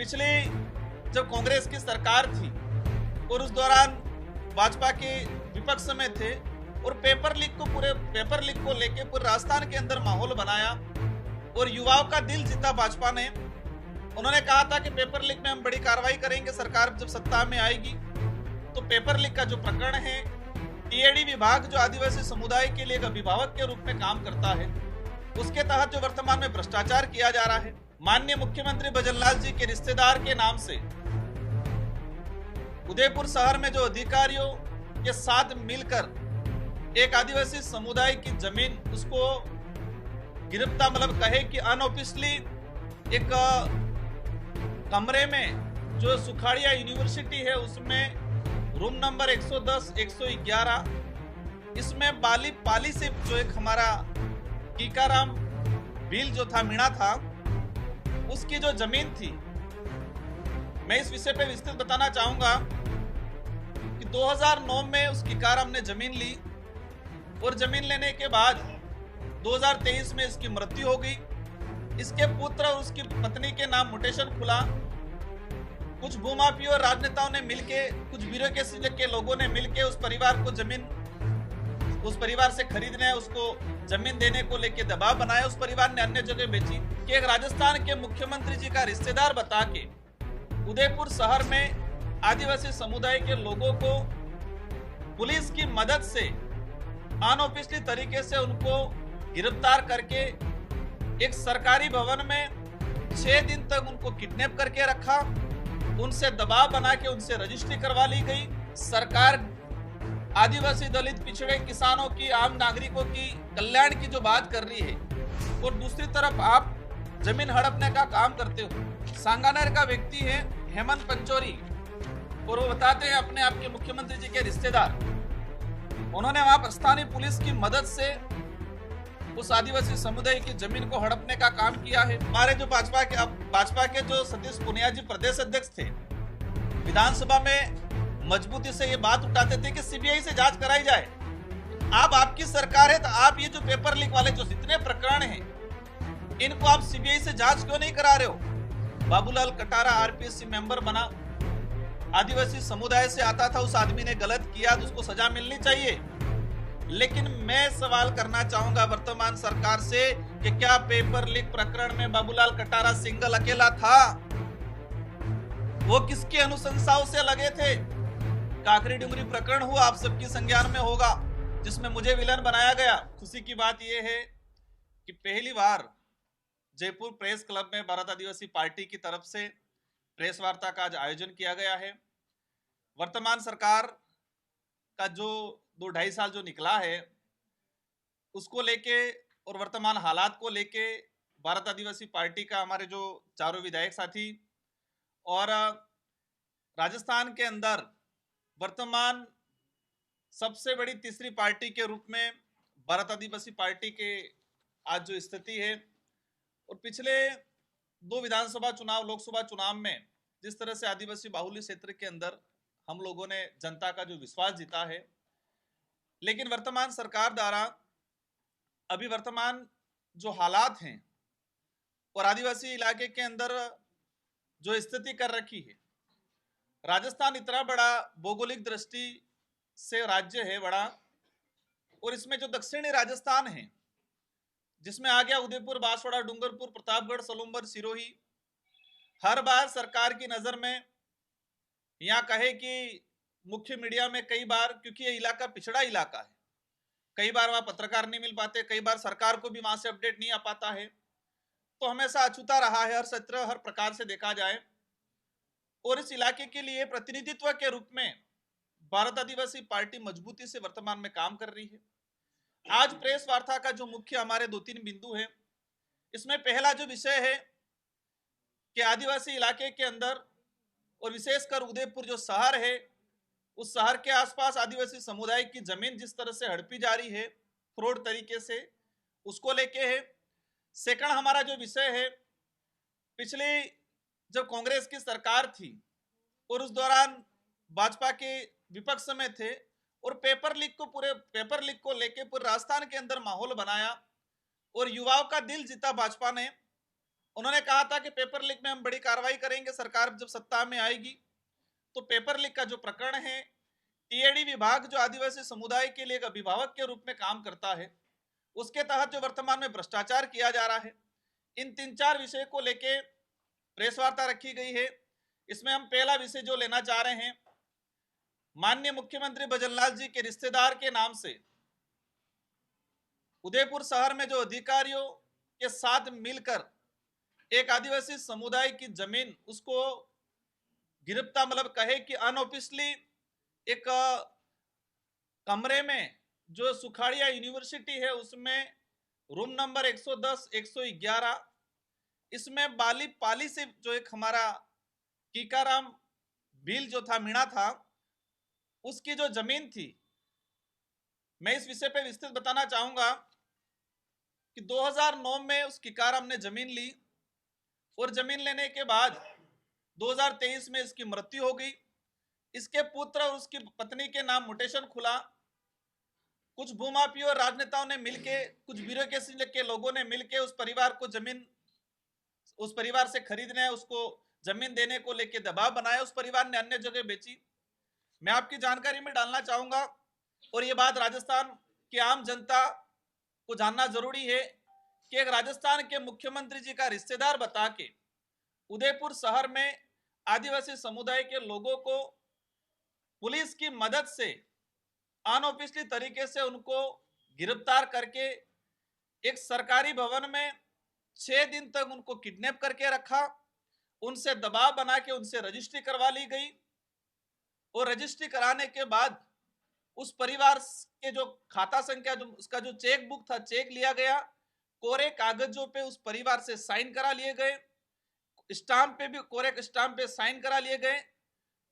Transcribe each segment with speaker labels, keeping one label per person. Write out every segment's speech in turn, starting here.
Speaker 1: पिछली जब कांग्रेस की सरकार थी और उस दौरान भाजपा के विपक्ष में थे और पेपर लीक को लेके पूरे राजस्थान के अंदर माहौल बनाया और युवाओं का दिल जीता भाजपा ने। उन्होंने कहा था कि पेपर लीक में हम बड़ी कार्रवाई करेंगे, सरकार जब सत्ता में आएगी। तो पेपर लीक का जो प्रकरण है, टीएडी विभाग जो आदिवासी समुदाय के लिए एक अभिभावक के रूप में काम करता है, उसके तहत जो वर्तमान में भ्रष्टाचार किया जा रहा है, माननीय मुख्यमंत्री भजनलाल जी के रिश्तेदार के नाम से उदयपुर शहर में जो अधिकारियों के साथ मिलकर एक आदिवासी समुदाय की जमीन उसको गिरफ्तार कहे कि अनऑफिशियली एक कमरे में जो सुखाड़िया यूनिवर्सिटी है उसमें रूम नंबर 110, 111 इसमें पाली से जो एक हमारा कीकाराम भील जो था मीणा था उसकी जो जमीन थी, मैं इस विषय पे विस्तृत बताना चाहूंगा कि 2009 में उस कीकाराम ने जमीन ली और जमीन लेने के बाद 2023 में इसकी मृत्यु हो गई। इसके पुत्र और उसकी पत्नी के नाम म्यूटेशन खुला। कुछ भूमाफियों और राजनेताओं ने मिलके, कुछ ब्यूरोक्रेसी के लोगों ने मिलके उस परिवार को जमीन, उस परिवार से खरीदने, उसको जमीन देने को लेके दबाव बनाया। उस परिवार ने अन्य जगह बेची कि एक राजस्थान के मुख्यमंत्री जी का रिश्तेदार बता के उदयपुर शहर में आदिवासी समुदाय के लोगों को पुलिस की मदद से अनऑफिशियली तरीके से उनको गिरफ्तार करके एक सरकारी भवन में 6 दिन तक उनको किडनैप करके रखा, उनसे दबाव बना के उनसे रजिस्ट्री करवा ली गई। सरकार आदिवासी, दलित, पिछड़े, किसानों की, आम नागरिकों की कल्याण की जो बात कर रही है और दूसरी तरफ आप जमीन हड़पने का काम करते हो। सांगानेर का व्यक्ति है हेमंत पंचोरी और वो बताते हैं अपने आप के मुख्यमंत्री जी के रिश्तेदार, उन्होंने वहां स्थानीय पुलिस की मदद से उस आदिवासी समुदाय की जमीन को हड़पने का काम किया है। हमारे जो भाजपा के जो सतीश पुनिया जी प्रदेश अध्यक्ष थे, विधानसभा में मजबूती से ये बात उठाते थे कि सीबीआई से जांच कराई जाए। अब आपकी सरकार है तो आप ये जो पेपर लीक वाले जो जितने प्रकरण हैं इनको आप सीबीआई से जांच क्यों नहीं करा रहे हो? बाबूलाल कटारा आरपीएससी मेंबर बना, आदिवासी समुदाय से आता था, उस आदमी ने गलत किया तो उसको सजा मिलनी चाहिए। लेकिन मैं सवाल करना चाहूंगा वर्तमान सरकार से कि क्या पेपर लीक प्रकरण में बाबूलाल कटारा सिंगल अकेला था? वो किसके अनुशंसाओं से लगे थे? काकरी डुंगरी प्रकरण हुआ, आप सबकी संज्ञान में होगा, जिसमें मुझे विलन बनाया गया। खुशी की बात यह है कि पहली बार जयपुर प्रेस क्लब में भारत आदिवासी पार्टी की तरफ से प्रेस वार्ता का आज आयोजन किया गया है। वर्तमान सरकार का जो 2-2.5 साल जो निकला है उसको लेके और वर्तमान हालात को लेके भारत आदिवासी पार्टी का हमारे जो चारों विधायक साथी और राजस्थान के अंदर वर्तमान सबसे बड़ी तीसरी पार्टी के रूप में भारत आदिवासी पार्टी के आज जो स्थिति है और पिछले 2 विधानसभा चुनाव, लोकसभा चुनाव में जिस तरह से आदिवासी बाहुल्य क्षेत्र के अंदर हम लोगों ने जनता का जो विश्वास जीता है, लेकिन वर्तमान सरकार द्वारा अभी वर्तमान जो हालात हैं और आदिवासी इलाके के अंदर जो स्थिति कर रखी है, राजस्थान इतना बड़ा भौगोलिक दृष्टि से राज्य है बड़ा, और इसमें जो दक्षिणी राजस्थान है जिसमें आ गया उदयपुर, बांसवाड़ा, डूंगरपुर, प्रतापगढ़, सलूंबर, सिरोही, हर बार सरकार की नजर में यहाँ कहे कि मुख्य मीडिया में कई बार, क्योंकि ये इलाका पिछड़ा इलाका है, कई बार वहां पत्रकार नहीं मिल पाते, कई बार सरकार को भी वहां से अपडेट नहीं आ पाता है, तो हमेशा अछूता रहा है हर सत्र, हर प्रकार से देखा जाए। और इस इलाके के लिए प्रतिनिधित्व के रूप में भारत आदिवासी पार्टी मजबूती से वर्तमान में काम कर रही है। आज प्रेस वार्ता का जो मुख्य हमारे 2-3 बिंदु है, इसमें पहला जो विषय है कि आदिवासी इलाके के अंदर और विशेषकर उदयपुर जो शहर है, उस शहर के आसपास आदिवासी समुदाय की जमीन जिस तरह से हड़पी जा रही है फ्रॉड तरीके से, उसको लेके है। सेकंड हमारा जो विषय है, पिछली जब कांग्रेस की सरकार थी और उस दौरान भाजपा के विपक्ष में थे और पेपर लीक को लेके पूरे राजस्थान के अंदर माहौल बनाया और युवाओं का दिल जीता भाजपा ने। उन्होंने कहा था कि पेपर लीक में हम बड़ी कार्रवाई करेंगे, सरकार जब सत्ता में आएगी। तो पेपर लीक का जो प्रकरण है, टीएडी विभाग जो आदिवासी समुदाय के लिए एक अभिभावक के रूप में काम करता है, उसके तहत जो वर्तमान में भ्रष्टाचार किया जा रहा है, इन 3-4 विषय को लेके प्रेस वार्ता रखी गई है। इसमें हम पहला विषय जो लेना चाह रहे हैं, माननीय मुख्यमंत्री भजनलाल जी के रिश्तेदार के नाम से उदयपुर शहर में जो अधिकारियों के साथ मिलकर एक आदिवासी समुदाय की जमीन उसको गिरफ्तार मतलब कहे कि अनऑफिशियली एक कमरे में जो सुखाड़िया यूनिवर्सिटी है उसमें रूम नंबर 110, 111, इसमें बाली पाली से जो एक हमारा कीकाराम भील जो था मीणा था, उसकी जो जमीन थी, मैं इस विषय पे विस्तृत बताना चाहूंगा कि 2009 में उस कीकाराम ने जमीन ली और जमीन लेने के बाद 2023 में इसकी मृत्यु हो गई। इसके पुत्र और उसकी पत्नी के नाम म्यूटेशन खुला। कुछ भूमाफियों और राजनेताओं ने मिलके, कुछ ब्यूरोक्रेसी के लोगों ने मिलके उस परिवार को जमीन, उस परिवार से खरीदने, उसको जमीन देने को लेके दबाव बनाया। उस परिवार ने अन्य जगह बेची। मैं आपकी जानकारी में डालना चाहूंगा, और ये बात राजस्थान की आम जनता को जानना जरूरी है कि एक राजस्थान के मुख्यमंत्री जी का रिश्तेदार बता के उदयपुर शहर में आदिवासी समुदाय के लोगों को पुलिस की मदद से अनऑफिशियली तरीके से उनको गिरफ्तार करके एक सरकारी भवन में 6 दिन तक उनको किडनैप करके रखा, उनसे दबाव बना के उनसे रजिस्ट्री करवा ली गई, और रजिस्ट्री कराने के बाद उस परिवार के जो खाता संख्या, जो उसका जो चेक बुक था, चेक लिया गया, कोरे कागजों पे उस परिवार से साइन करा लिए गए, स्टाम्प पे भी कोरे स्टाम्प पे साइन करा लिए गए,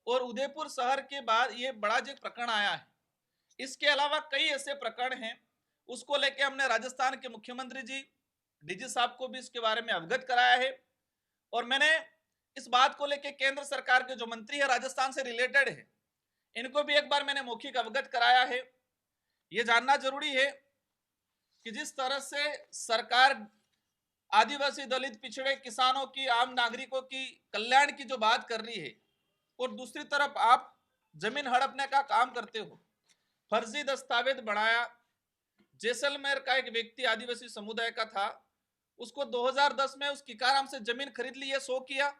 Speaker 1: और उदयपुर शहर के बाद ये बड़ा जो प्रकरण आया है। इसके अलावा कई ऐसे प्रकरण हैं, उसको लेके हमने राजस्थान के मुख्यमंत्री जी डीजी साहब को भी इसके बारे में अवगत कराया है, और मैंने इस बात को लेके केंद्र सरकार के जो मंत्री है राजस्थान से रिलेटेड है, इनको भी एक बार मैंने मौखिक अवगत कराया है। ये जानना जरूरी है कि जिस तरह से सरकार आदिवासी, दलित, पिछड़े, किसानों की, आम नागरिकों की कल्याण की जो बात कर रही है, और दूसरी तरफ आप जमीन हड़पने का काम करते हो, फर्जी दस्तावेज बनाया। जैसलमेर का एक व्यक्ति आदिवासी समुदाय का था, उसको 2010 में उस कीकाराम से जमीन खरीद ली है, 100 किया,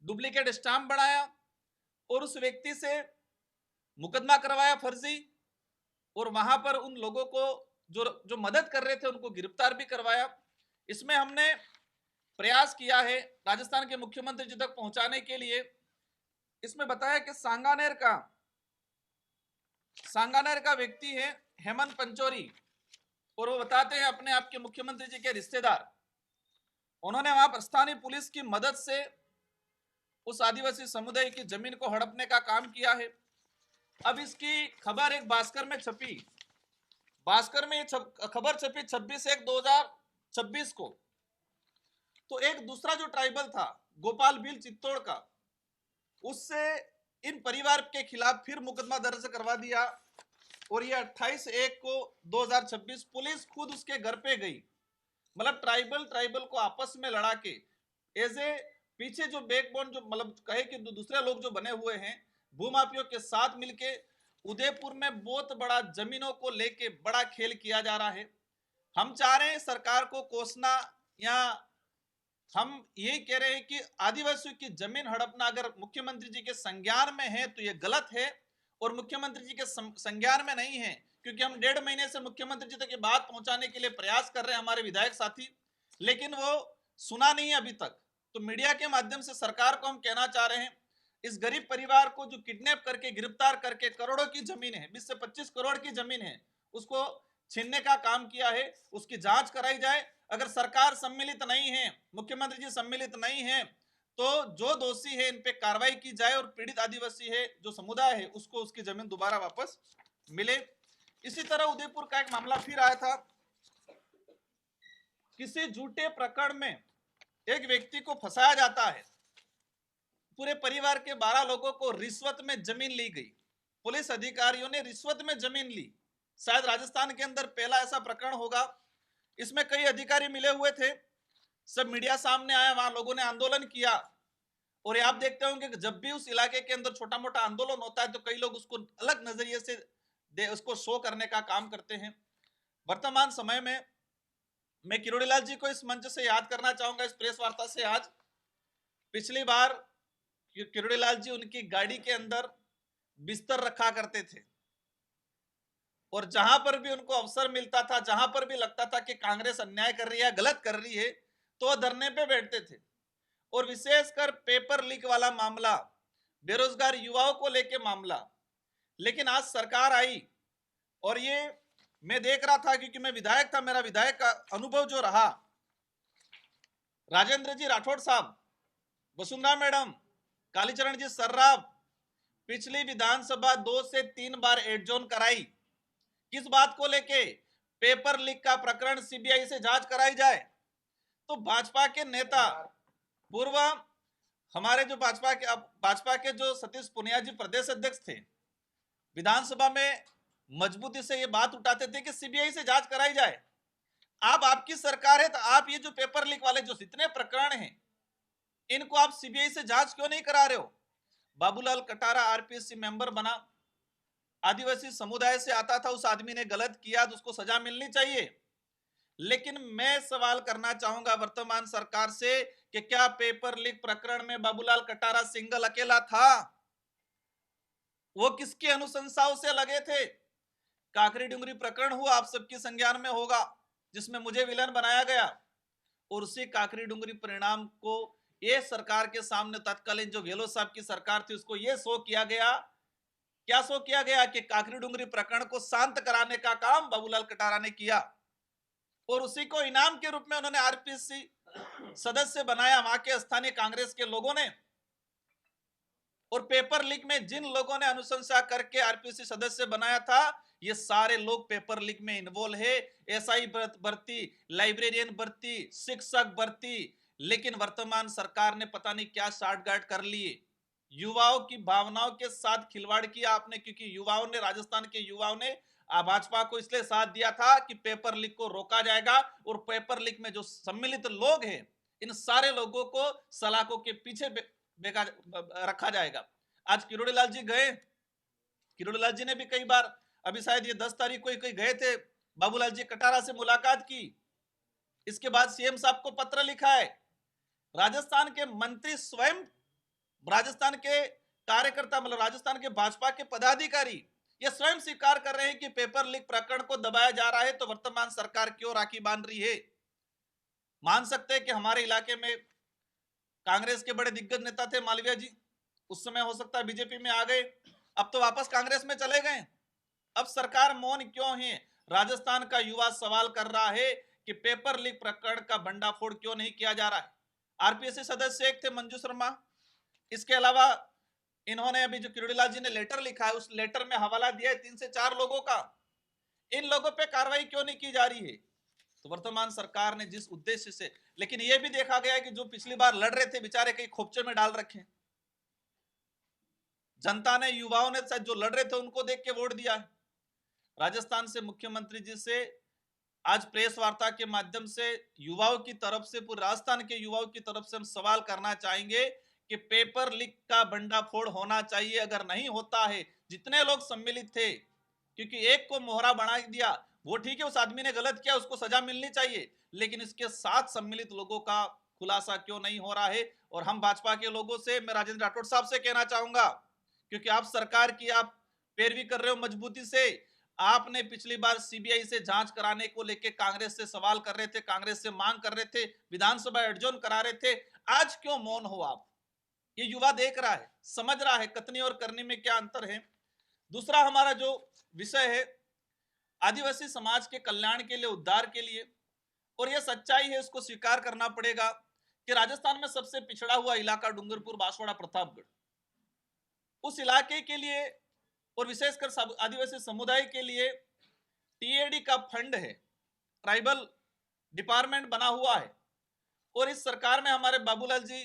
Speaker 1: डुप्लीकेट स्टाम्प बनाया, और उस व्यक्ति से मुकदमा करवाया फर्जी, और वहां पर उन लोगों को जो मदद कर रहे थे उनको गिरफ्तार भी करवाया। इसमें हमने प्रयास किया है राजस्थान के मुख्यमंत्री जी तक पहुंचाने के लिए। इसमें बताया कि सांगानेर का व्यक्ति है हेमंत पंचोरी, और वो बताते हैं अपने आप के मुख्यमंत्री जी के रिश्तेदार, उन्होंने वहां पर स्थानीय पुलिस की मदद से उस आदिवासी समुदाय की जमीन को हड़पने का काम किया है। अब इसकी खबर एक भास्कर में छपी, भास्कर में खबर छपी 26/1/2026 को। तो एक दूसरा जो ट्राइबल था गोपाल भील चित्तौड़ का, उससे इन परिवार के खिलाफ फिर मुकदमा दर्ज करवा दिया, और ये 28/1/2026 पुलिस खुद उसके घर पे गई। मतलब ट्राइबल को आपस में लड़ा के एज ए पीछे जो बैकबोन, जो मतलब कहे कि दूसरे लोग जो बने हुए हैं भूमाफियों के साथ मिलके उदयपुर में बहुत बड़ा जमीनों को लेके बड़ा खेल किया जा रहा है। हम चाह रहे हैं सरकार को कोसना, या हम यही कह रहे हैं कि आदिवासियों की जमीन हड़पना अगर मुख्यमंत्री जी के संज्ञान में है तो ये गलत है, और मुख्यमंत्री जी के संज्ञान में नहीं है, क्योंकि हम 1.5 महीने से मुख्यमंत्री जी तक ये बात पहुंचाने के लिए प्रयास कर रहे हैं हमारे विधायक साथी, लेकिन वो सुना नहीं है अभी तक। तो मीडिया के माध्यम से सरकार को हम कहना चाह रहे हैं, इस गरीब परिवार को जो किडनैप करके गिरफ्तार करके करोड़ों की जमीन है, 20 से 25 करोड़ की जमीन है, उसको छीनने का काम किया है, उसकी जांच कराई जाए। अगर सरकार सम्मिलित नहीं है, मुख्यमंत्री जी सम्मिलित नहीं है, तो जो दोषी है इन पे कार्रवाई की जाए, और पीड़ित आदिवासी है जो समुदाय है उसको उसकी जमीन दोबारा वापस मिले। इसी तरह उदयपुर का एक मामला फिर आया था, किसी झूठे प्रकरण में एक व्यक्ति को फंसाया जाता है, पूरे परिवार के 12 लोगों को रिश्वत में जमीन ली गई, पुलिस अधिकारियों ने रिश्वत में जमीन ली। शायद राजस्थान के अंदर पहला ऐसा प्रकरण होगा। इसमें कई अधिकारी मिले हुए थे, सब मीडिया सामने आया, वहां लोगों ने आंदोलन किया। और ये आप देखते होंगे कि जब भी उस इलाके के अंदर छोटा मोटा आंदोलन होता है तो कई लोग उसको अलग नजरिए से उसको शो करने का काम करते हैं। वर्तमान समय में मैं किरोड़ी लाल जी को इस मंच से याद करना चाहूंगा, इस प्रेस वार्ता से आज। पिछली बार किरोड़ी लाल जी उनकी गाड़ी के अंदर बिस्तर रखा करते थे और जहां पर भी उनको अवसर मिलता था, जहां पर भी लगता था कि कांग्रेस अन्याय कर रही है, गलत कर रही है, तो वह धरने पे बैठते थे। और विशेषकर पेपर लीक वाला मामला, बेरोजगार युवाओं को लेके मामला, लेकिन आज सरकार आई और ये मैं देख रहा था क्योंकि मैं विधायक था, मेरा विधायक का अनुभव जो रहा, राजेंद्र जी राठौड़ साहब, वसुंधरा मैडम, कालीचरण जी सर्राफ, पिछली विधानसभा 2 से 3 बार एडजोन कराई। किस बात को लेके? पेपर लीक का प्रकरण सीबीआई से जांच कराई जाए। तो भाजपा के नेता, पूर्व हमारे जो भाजपा के जो सतीश पुनिया जी प्रदेश अध्यक्ष थे, विधानसभा में मजबूती से ये बात उठाते थे कि सीबीआई से जांच कराई जाए। आप आपकी सरकार है तो आप ये जो पेपर लीक वाले जो जितने प्रकरण हैं, इनको आप सीबीआई से जांच क्यों नहीं करा रहे हो? बाबूलाल कटारा आरपीएससी मेंबर बना, आदिवासी समुदाय से आता था, उस आदमी ने गलत किया तो उसको सजा मिलनी चाहिए। लेकिन मैं सवाल करना चाहूंगा वर्तमान सरकार से कि क्या पेपर लीक प्रकरण में बाबूलाल कटारा सिंगल अकेला था? वो किसकी अनुशंसाओं से लगे थे? काकरी डुंगरी प्रकरण हुआ, आप सबकी संज्ञान में होगा, जिसमें मुझे विलन बनाया गया और उसी काकरी डुंगरी परिणाम को ये सरकार के सामने तत्कालीन जो गहलोत साहब की सरकार थी उसको ये शो किया गया। क्या शो किया गया कि काकरी डुंगरी प्रकरण को शांत कराने का काम बाबूलाल कटारा ने किया और उसी को इनाम के रूप में उन्होंने आरपीएससी सदस्य बनाया वहां के स्थानीय कांग्रेस के लोगों ने। और पेपर लीक में जिन लोगों ने अनुशंसा करके आरपीएससी सदस्य बनाया था, ये सारे लोग पेपर लीक में इन्वॉल्व है। एसआई भर्ती, लाइब्रेरियन भर्ती, शिक्षक भर्ती, लेकिन वर्तमान सरकार ने पता नहीं क्या साठगांठ कर लिए। युवाओं की भावनाओं के साथ खिलवाड़ किया आपने, क्योंकि युवाओं ने, राजस्थान के युवाओं ने भाजपा को इसलिए साथ दिया था कि पेपर लीक को रोका जाएगा और पेपर लीक में जो सम्मिलित लोग हैं, इन सारे लोगों को सलाखों के पीछे रखा जाएगा। आज किरोड़ी लाल जी गए, किरोड़ी लाल जी ने भी कई बार, अभी शायद ये 10 तारीख को ही गए थे, बाबूलाल जी कटारा से मुलाकात की। इसके बाद सीएम साहब को पत्र लिखा है। राजस्थान के मंत्री स्वयं, राजस्थान के कार्यकर्ता, मतलब राजस्थान के भाजपा के पदाधिकारी ये स्वयं स्वीकार कर रहे हैं कि पेपर लीक प्रकरण को दबाया जा रहा है, तो वर्तमान सरकार क्यों राखी बांध रही है? मान सकते हैं कि हमारे इलाके में कांग्रेस के बड़े दिग्गज नेता थे मालवीय जी, उस समय हो सकता है बीजेपी में आ गए, अब तो वापस कांग्रेस में चले गए। अब सरकार मौन क्यों है? राजस्थान का युवा सवाल कर रहा है कि पेपर लीक प्रकरण का भंडाफोड़ क्यों नहीं किया जा रहा है। आरपीएससी सदस्य एक थे मंजू शर्मा, इसके अलावा इन्होंने अभी जो किरोड़ी लाल जी ने लेटर लिखा है, उस लेटर में हवाला दिया है 3 से 4 लोगों का। इन लोगों पे कार्रवाई क्यों नहीं की जा रही है? तो वर्तमान सरकार ने जिस उद्देश्य से, लेकिन यह भी देखा गया है कि जो पिछली बार लड़ रहे थे बेचारे कई खोपचे में डाल रखे, जनता ने, युवाओं ने शायद जो लड़ रहे थे उनको देख के वोट दिया है। राजस्थान से मुख्यमंत्री जी से आज प्रेस वार्ता के माध्यम से युवाओं की तरफ से, पूरे राजस्थान के युवाओं की तरफ से हम सवाल करना चाहेंगे कि पेपर लीक का भंडाफोड़ होना चाहिए। अगर नहीं होता है, जितने लोग सम्मिलित थे, क्योंकि एक को मोहरा बना दिया वो ठीक है, उस आदमी ने गलत किया, उसको सजा मिलनी चाहिए, लेकिन इसके साथ सम्मिलित लोगों का खुलासा क्यों नहीं हो रहा है? और हम भाजपा के लोगों से, मैं राजेंद्र राठौड़ साहब से कहना चाहूंगा, क्योंकि आप सरकार की आप पैरवी कर रहे हो मजबूती से, आपने पिछली बार सीबीआई से जांच कराने को लेकर कांग्रेस से सवाल कर रहे थे, कांग्रेस से मांग कर रहे थे, विधानसभा एडजोन करा रहे थे, आज क्यों मौन हो आप? ये युवा देख रहा है, समझ रहा है कथनी और करनी में क्या अंतर है। दूसरा हमारा जो विषय है, आदिवासी समाज के कल्याण के लिए, उद्धार के लिए, और यह सच्चाई है, इसको स्वीकार करना पड़ेगा कि राजस्थान में सबसे पिछड़ा हुआ इलाका डूंगरपुर, बांसवाड़ा, प्रतापगढ़, उस इलाके के लिए और विशेषकर आदिवासी समुदाय के लिए टीएडी का फंड है, ट्राइबल डिपार्टमेंट बना हुआ है, और इस सरकार में हमारे बाबूलाल जी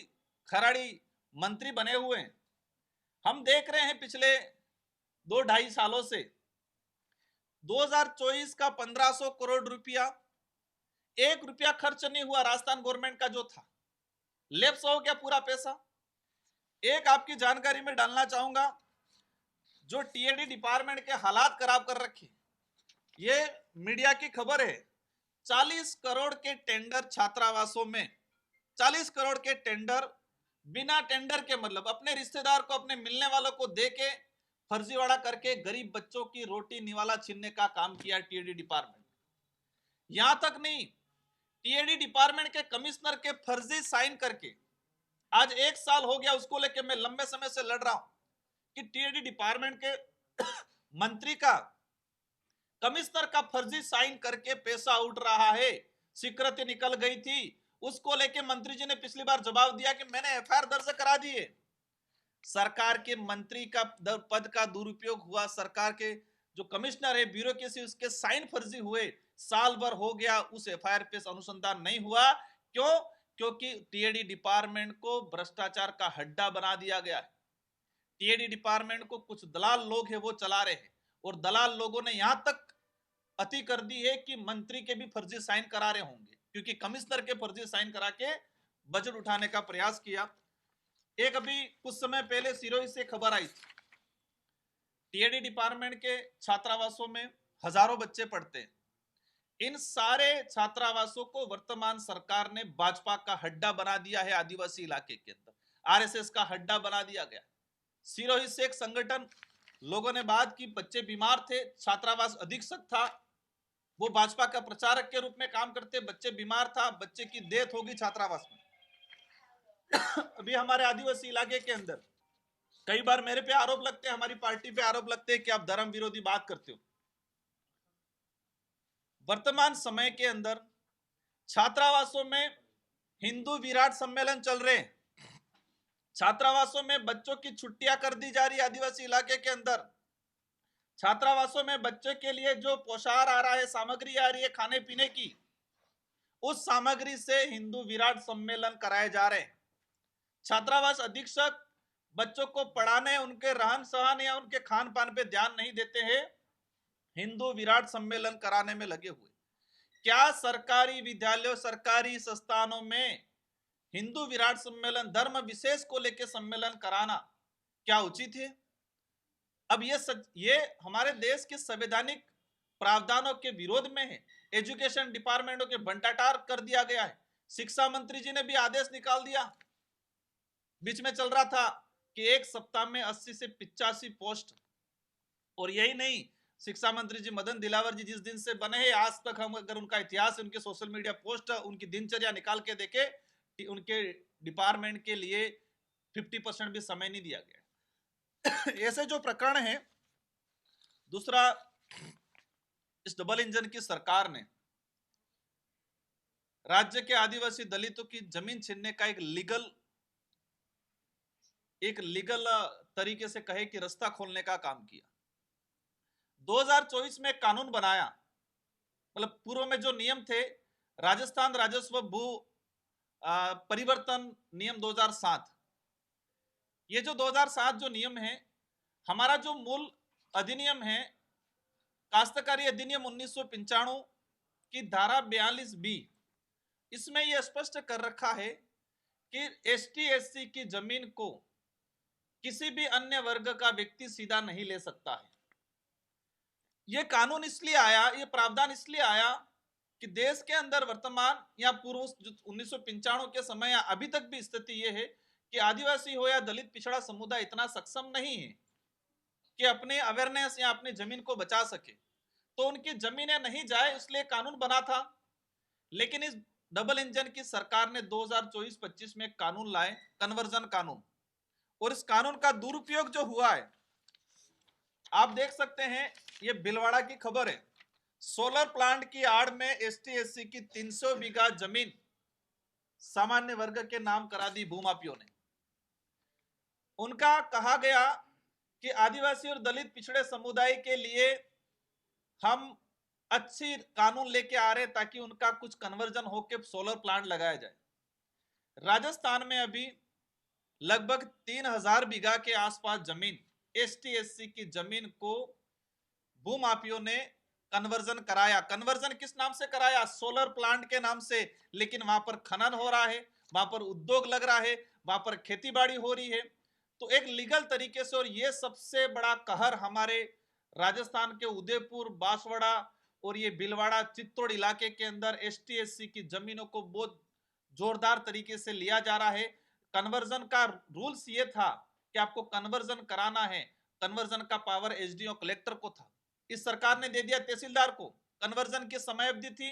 Speaker 1: खराड़ी मंत्री बने हुए हैं। हम देख रहे हैं पिछले 2-2.5 सालों से 2024 का 1500 करोड़ रुपया 1 रुपया खर्च नहीं हुआ राजस्थान गवर्नमेंट का जो था, लैप्स हो गया पूरा पैसा। एक आपकी जानकारी में डालना चाहूंगा, जो टीएडी डिपार्टमेंट के हालात खराब कर रखे, ये मीडिया की खबर है। 40 करोड़ के टेंडर छात्रावासों में, 40 करोड़ के टेंडर बिना टेंडर के, मतलब अपने रिश्तेदार को, अपने मिलने वालों को दे के फर्जीवाड़ा करके गरीब बच्चों की रोटी निवाला छीनने का काम किया टीएडी डिपार्टमेंट। यहां तक नहीं, टीएडी डिपार्टमेंट के कमिश्नर के फर्जी साइन करके आज 1 साल हो गया, उसको लेके मैं लंबे समय से लड़ रहा हूं कि टीएडी डिपार्टमेंट के मंत्री का, कमिश्नर का फर्जी साइन करके पैसा उठ रहा है, स्वीकृति निकल गई थी, उसको लेके मंत्री जी ने पिछली बार जवाब दिया कि मैंने एफआईआर दर्ज करा दी है। सरकार के मंत्री का पद का दुरुपयोग हुआ, सरकार के जो कमिश्नर है ब्यूरोक्रेसी, उसके साइन फर्जी हुए, साल भर हो गया, उस एफआईआर पे अनुसंधान नहीं हुआ। क्यों? क्योंकि टीएडी डिपार्टमेंट को भ्रष्टाचार का हड्डा बना दिया गया है। टीएडी डिपार्टमेंट को कुछ दलाल लोग हैं वो चला रहे हैं, और दलाल लोगों ने यहां तक अति कर दी है कि मंत्री के भी फर्जी साइन करा रहे होंगे, क्योंकि कमिश्नर के फर्जी साइन करा के बजट उठाने का प्रयास किया। एक अभी कुछ समय पहले सिरोही से खबर आई थी, टीएडी डिपार्टमेंट के छात्रावासों में हजारों बच्चे पढ़ते हैं। इन सारे छात्रावासों को वर्तमान सरकार ने भाजपा का हड्डा बना दिया है। आदिवासी इलाके के अंदर आरएसएस का हड्डा बना दिया गया। सिरोही से एक संगठन, लोगों ने बात की, बच्चे बीमार थे, छात्रावास अधीक्षक था, वो भाजपा का प्रचारक के रूप में काम करते, बच्चे बीमार था, बच्चे की डेथ होगी छात्रावास में। अभी हमारे आदिवासी इलाके के अंदर कई बार मेरे पे आरोप लगते हैं, हमारी पार्टी पे आरोप लगते हैं कि आप धर्म विरोधी बात करते हो। वर्तमान समय के अंदर छात्रावासों में हिंदू विराट सम्मेलन चल रहे हैं, छात्रावासों में बच्चों की छुट्टियां कर दी जा रही है। आदिवासी इलाके के अंदर छात्रावासों में बच्चे के लिए जो पोषाहार आ रहा है, सामग्री आ रही है खाने पीने की, उस सामग्री से हिंदू विराट सम्मेलन कराए जा रहे हैं। छात्रावास अधीक्षक बच्चों को पढ़ाने, उनके रहन सहन या उनके खान पान पे ध्यान नहीं देते हैं, हिंदू विराट सम्मेलन कराने में लगे हुए। क्या सरकारी विद्यालयों, सरकारी संस्थानों में हिंदू विराट सम्मेलन, धर्म विशेष को लेकर सम्मेलन कराना क्या उचित है? अब ये हमारे देश के संवैधानिक प्रावधानों के विरोध में है। एजुकेशन डिपार्टमेंटों के बंटाटार कर दिया गया है। शिक्षा मंत्री जी ने भी आदेश निकाल दिया, बीच में चल रहा था कि एक सप्ताह में 80 से 85 पोस्ट। और यही नहीं, शिक्षा मंत्री जी मदन दिलावर जी जिस दिन से बने हैं आज तक, हम अगर उनका इतिहास, उनके सोशल मीडिया पोस्ट, उनकी दिनचर्या निकाल के देखे, उनके डिपार्टमेंट के लिए 50% भी समय नहीं दिया गया। ऐसे जो प्रकरण है। दूसरा, इस डबल इंजन की सरकार ने राज्य के आदिवासी दलितों की जमीन छीनने का एक लीगल तरीके से कहे कि रास्ता खोलने का काम किया। 2024 में कानून बनाया, मतलब पूर्व में जो नियम थे, राजस्थान राजस्व भू परिवर्तन नियम 2007, ये जो 2007 जो नियम है, हमारा जो मूल अधिनियम है काश्तकारी अधिनियम 1995 की धारा 42B, इसमें यह स्पष्ट कर रखा है कि एसटी एससी की जमीन को किसी भी अन्य वर्ग का व्यक्ति सीधा नहीं ले सकता है। यह कानून इसलिए आया, यह प्रावधान इसलिए आया कि देश के अंदर वर्तमान या पूर्व 1995 के समय या अभी तक भी स्थिति यह है कि आदिवासी हो या दलित पिछड़ा समुदाय इतना सक्षम नहीं है कि अपने अवेयरनेस या अपनी जमीन को बचा सके, तो उनकी जमीनें नहीं जाए, इसलिए कानून बना था। लेकिन इस डबल इंजन की सरकार ने 2024-25 में कानून लाए, कन्वर्जन कानून, और इस कानून का दुरुपयोग जो हुआ है आप देख सकते हैं। ये भीलवाड़ा की खबर है, सोलर प्लांट की आड़ में एसटी एससी की 300 बीघा जमीन सामान्य वर्ग के नाम करा दी भूमाफियों ने। उनका कहा गया कि आदिवासी और दलित पिछड़े समुदाय के लिए हम अच्छी कानून लेके आ रहे ताकि उनका कुछ कन्वर्जन होकर सोलर प्लांट लगाया जाए। राजस्थान में अभी लगभग 3000 बीघा के आसपास जमीन, एसटी एससी की जमीन को भूमाफियों ने कन्वर्जन कराया। कन्वर्जन किस नाम से कराया? सोलर प्लांट के नाम से। लेकिन वहां पर खनन हो रहा है, वहां पर उद्योग लग रहा है, वहां पर खेतीबाड़ी हो रही है। तो एक लीगल तरीके से, और ये सबसे बड़ा कहर हमारे राजस्थान के उदयपुर, बांसवाड़ा और ये भीलवाड़ा, चित्तौड़ इलाके के अंदर एसटी एससी की जमीनों को बहुत जोरदार तरीके से लिया जा रहा है। कन्वर्जन का रूल्स ये था कि आपको कन्वर्जन कराना है, कन्वर्जन का पावर एसडीओ कलेक्टर को था। इस सरकार ने दे दिया तहसीलदार को। कन्वर्जन की समय अवधि थी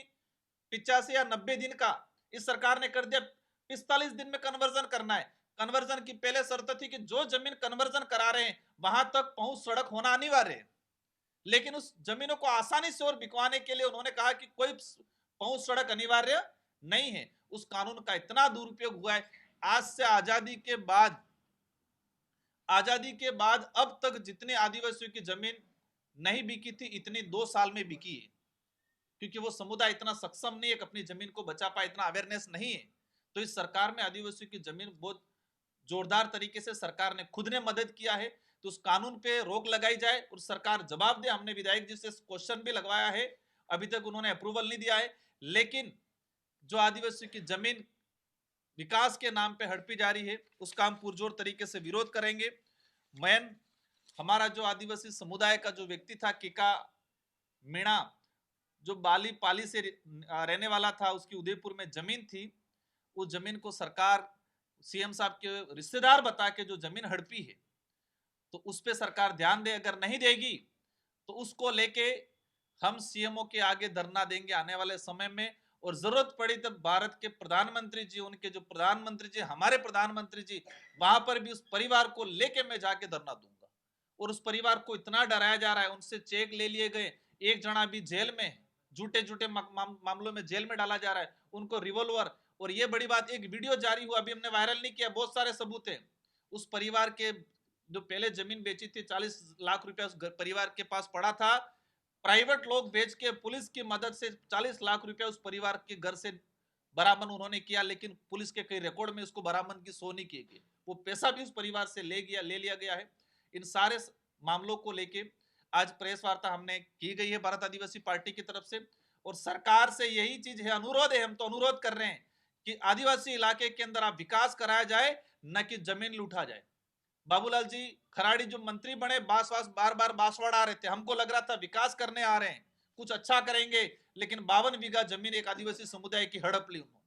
Speaker 1: 85 या 90 दिन का, इस सरकार ने कर दिया 45 दिन में कन्वर्जन करना है। कन्वर्जन की पहले शर्त थी कि जो जमीन कन्वर्जन करा रहे हैं वहां तक पहुंच सड़क होना अनिवार्य है। लेकिन उस जमीनों को आसानी से और बिकवाने के लिए उन्होंने कहा कि कोई पहुंच सड़क अनिवार्य नहीं है। उस कानून का इतना दुरुपयोग हुआ है। आज से आजादी के बाद अब तक जितने आदिवासियों की जमीन नहीं बिकी थी, इतनी 2 साल में बिकी है। क्योंकि वो समुदाय इतना सक्षम नहीं है कि अपनी जमीन को बचा पाए, इतना अवेयरनेस नहीं है। तो इस सरकार में आदिवासियों की जमीन बहुत जोरदार तरीके से सरकार ने खुद ने मदद किया है। तो उस कानून पे रोक लगाई जाए और सरकार जवाब दे। हमने विधायक जी से क्वेश्चन भी लगवाया है, अभी तक उन्होंने अप्रूवल नहीं दिया है। लेकिन जो आदिवासियों की जमीन विकास के नाम पे हड़पी जा रही है, उसका हम पुरजोर तरीके से विरोध करेंगे। मैन हमारा जो आदिवासी समुदाय का जो व्यक्ति था, केका मीणा, जो बाली पाली से रहने वाला था, उसकी उदयपुर में जमीन थी। उस जमीन को सरकार सीएम साहब के रिश्तेदार बता के जो जमीन हड़पी है, तो उस पे सरकार ध्यान दे। अगर नहीं देगी तो उसको लेके हम सीएमओ के आगे धरना देंगे आने वाले समय में। और जरूरत पड़ी तब भारत के प्रधानमंत्री जी, उनके जो प्रधानमंत्री जी, हमारे प्रधानमंत्री जी, वहां पर भी उस परिवार को लेके मैं जाके धरना दूंगा। और उस परिवार को इतना डराया जा रहा है, उनसे चेक ले लिए गए, एक जना भी जेल में, झूठे मामलों में जेल में डाला जा रहा है, उनको रिवॉल्वर। और ये बड़ी बात, एक वीडियो जारी हुआ, अभी हमने वायरल नहीं किया, बहुत सारे सबूत है। उस परिवार के जो पहले जमीन बेची थी, 40 लाख रुपया उस परिवार के पास पड़ा था। प्राइवेट लोग भेज के पुलिस की मदद से 40 लाख रुपया उस परिवार के घर से बरामद उन्होंने किया। लेकिन पुलिस के कई रिकॉर्ड में उसको बरामद की सो नहीं की गई। वो पैसा भी उस परिवार से ले लिया गया है। इन सारे मामलों को लेके आज प्रेस वार्ता हमने की गई है भारत आदिवासी पार्टी की तरफ से। और सरकार से यही चीज है, अनुरोध है, हम तो अनुरोध कर रहे हैं कि आदिवासी इलाके के अंदर आप विकास कराया जाए, न कि जमीन लूटा जाए। बाबूलाल जी खराड़ी जो मंत्री बने, बार बार बांसवाड़ा आ रहे थे, हमको लग रहा था विकास करने आ रहे हैं, कुछ अच्छा करेंगे। लेकिन 52 बीघा जमीन एक आदिवासी समुदाय की हड़प ली उन्होंने।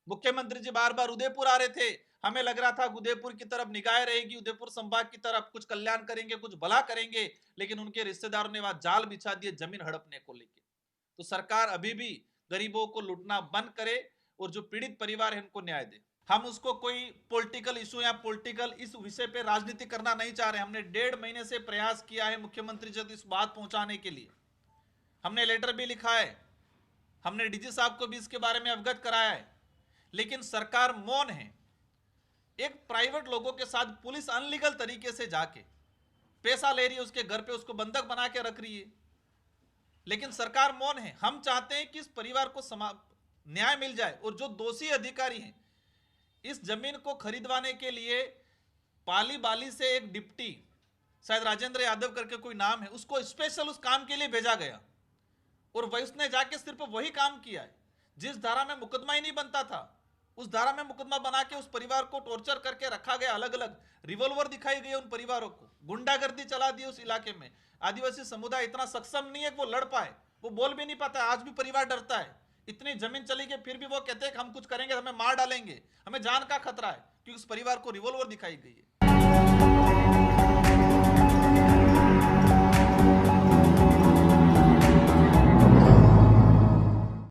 Speaker 1: मुख्यमंत्री जी बार बार उदयपुर आ रहे थे, हमें लग रहा था उदयपुर की तरफ निगाह रहेगी, उदयपुर संभाग की तरफ कुछ कल्याण करेंगे, कुछ भला करेंगे। लेकिन उनके रिश्तेदारों ने वहां जाल बिछा दिए जमीन हड़पने को लेकर। तो सरकार अभी भी गरीबों को लूटना बंद करे और जो पीड़ित परिवार है उनको न्याय दे। हम उसको कोई पॉलिटिकल इशू या पॉलिटिकल इस विषय पे राजनीति करना नहीं चाह रहे। हमने 1.5 महीने से प्रयास किया है मुख्यमंत्री जी तक इस बात पहुंचाने के लिए। हमने लेटर भी लिखा है, हमने डीजी साहब को भी इसके बारे में अवगत कराया है, लेकिन सरकार मौन है। एक प्राइवेट लोगों के साथ पुलिस अनलीगल तरीके से जाके पैसा ले रही है, उसके घर पे उसको बंधक बना के रख रही है, लेकिन सरकार मौन है। हम चाहते हैं कि इस परिवार को न्याय मिल जाए। और जो दोषी अधिकारी हैं, इस जमीन को खरीदवाने के लिए पाली बाली से एक डिप्टी, शायद राजेंद्र यादव करके कोई नाम है, उसको स्पेशल उस काम के लिए भेजा गया। और वही उसने जाके सिर्फ वही काम किया है जिस धारा में मुकदमा ही नहीं बनता था, उस धारा में मुकदमा बना के उस परिवार को टॉर्चर करके रखा गया। अलग अलग रिवॉल्वर दिखाई गई उन परिवारों को, गुंडागर्दी चला दी उस इलाके में। आदिवासी समुदाय इतना सक्षम नहीं है कि वो लड़ पाए, वो बोल भी नहीं पाता। आज भी परिवार डरता है। इतनी जमीन चली गई फिर भी वो कहते हैं कि हम कुछ करेंगे, हमें मार डालेंगे, हमें जान का खतरा है, क्योंकि उस परिवार को रिवॉल्वर दिखाई गई है।